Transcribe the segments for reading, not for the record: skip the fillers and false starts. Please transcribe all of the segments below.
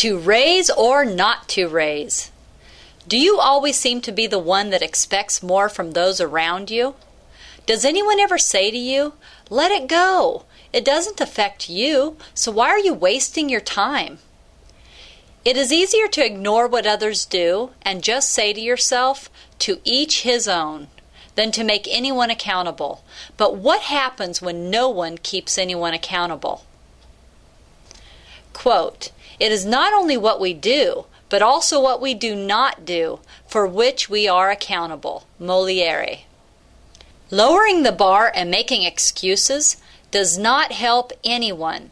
To raise or not to raise? Do you always seem to be the one that expects more from those around you? Does anyone ever say to you, "Let it go. It doesn't affect you, so why are you wasting your time?" It is easier to ignore what others do and just say to yourself, "To each his own," than to make anyone accountable. But what happens when no one keeps anyone accountable? Quote, "It is not only what we do, but also what we do not do, for which we are accountable." Moliere. Lowering the bar and making excuses does not help anyone.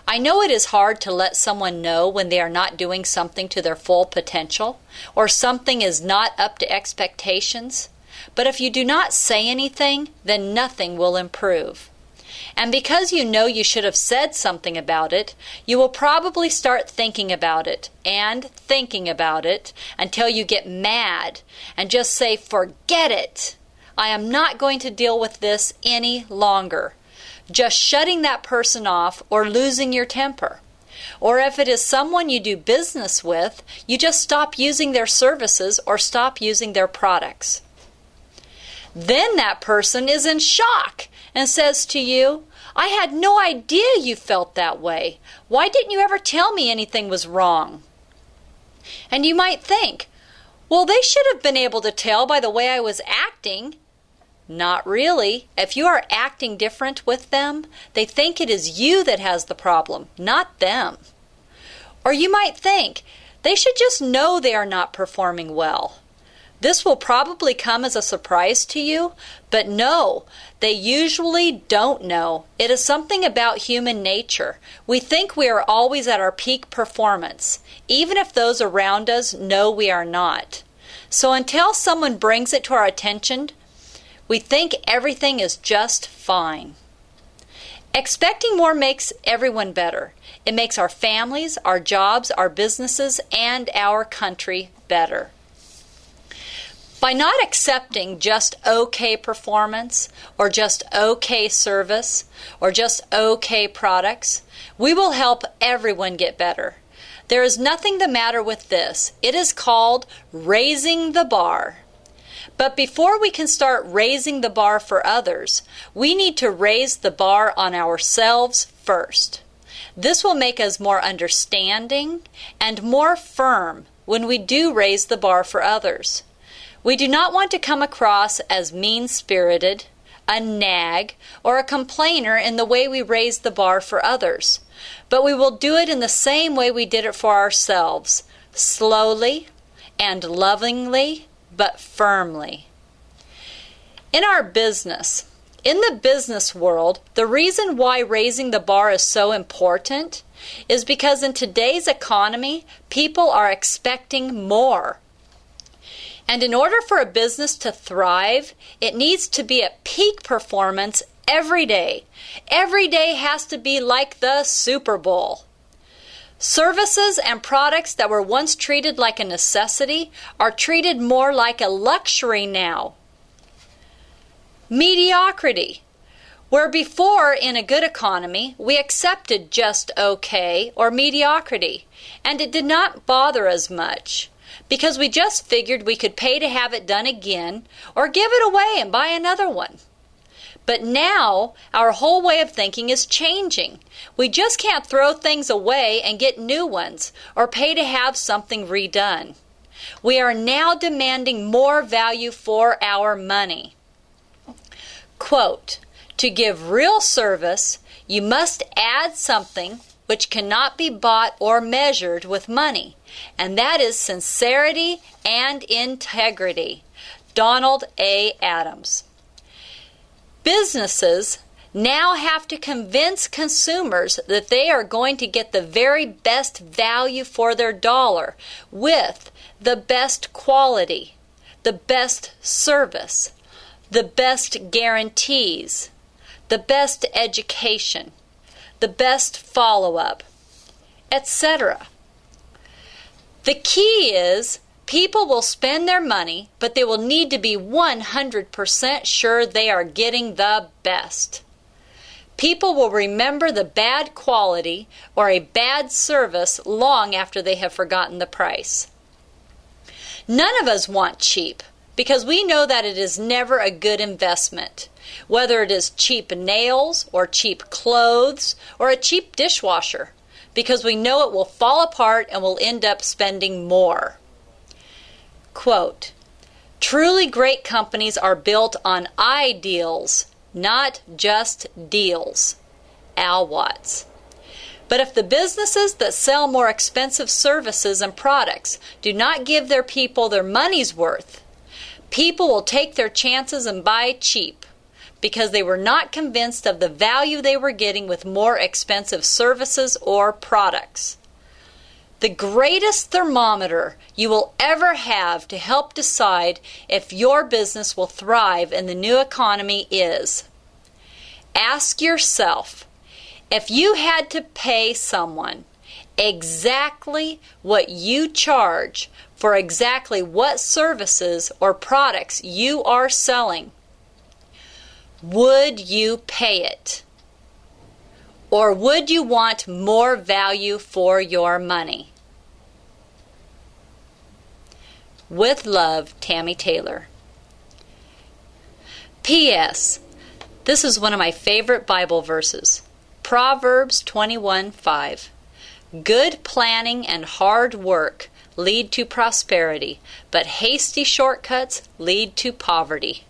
I know it is hard to let someone know when they are not doing something to their full potential, or something is not up to expectations, but if you do not say anything, then nothing will improve. And because you know you should have said something about it, you will probably start thinking about it and thinking about it until you get mad and just say, "Forget it. I am not going to deal with this any longer." Just shutting that person off or losing your temper. Or if it is someone you do business with, you just stop using their services or stop using their products. Then that person is in shock and says to you, "I had no idea you felt that way. Why didn't you ever tell me anything was wrong?" And you might think, "Well, they should have been able to tell by the way I was acting." Not really. If you are acting different with them, they think it is you that has the problem, not them. Or you might think, "They should just know they are not performing well." This will probably come as a surprise to you, but no, they usually don't know. It is something about human nature. We think we are always at our peak performance, even if those around us know we are not. So until someone brings it to our attention, we think everything is just fine. Expecting more makes everyone better. It makes our families, our jobs, our businesses, and our country better. By not accepting just okay performance, or just okay service, or just okay products, we will help everyone get better. There is nothing the matter with this. It is called raising the bar. But before we can start raising the bar for others, we need to raise the bar on ourselves first. This will make us more understanding and more firm when we do raise the bar for others. We do not want to come across as mean-spirited, a nag, or a complainer in the way we raise the bar for others. But we will do it in the same way we did it for ourselves, slowly and lovingly, but firmly. In our business, in the business world, the reason why raising the bar is so important is because in today's economy, people are expecting more. And in order for a business to thrive, it needs to be at peak performance every day. Every day has to be like the Super Bowl. Services and products that were once treated like a necessity are treated more like a luxury now. Mediocrity. Where before, in a good economy, we accepted just okay or mediocrity, and it did not bother us much, because we just figured we could pay to have it done again or give it away and buy another one. But now, our whole way of thinking is changing. We just can't throw things away and get new ones or pay to have something redone. We are now demanding more value for our money. Quote, "To give real service, you must add something which cannot be bought or measured with money, and that is sincerity and integrity." Donald A. Adams. Businesses now have to convince consumers that they are going to get the very best value for their dollar with the best quality, the best service, the best guarantees, the best education, the best follow-up, etc. The key is people will spend their money, but they will need to be 100% sure they are getting the best. People will remember the bad quality or a bad service long after they have forgotten the price. None of us want cheap because we know that it is never a good investment, whether it is cheap nails or cheap clothes or a cheap dishwasher, because we know it will fall apart and we'll end up spending more. Quote, "Truly great companies are built on ideals, not just deals." Al Watts. But if the businesses that sell more expensive services and products do not give their people their money's worth, people will take their chances and buy cheap because they were not convinced of the value they were getting with more expensive services or products. The greatest thermometer you will ever have to help decide if your business will thrive in the new economy is: ask yourself, if you had to pay someone exactly what you charge for exactly what services or products you are selling, would you pay it? Or would you want more value for your money? With love, Tammy Taylor. P.S. This is one of my favorite Bible verses. Proverbs 21:5. Good planning and hard work lead to prosperity, but hasty shortcuts lead to poverty.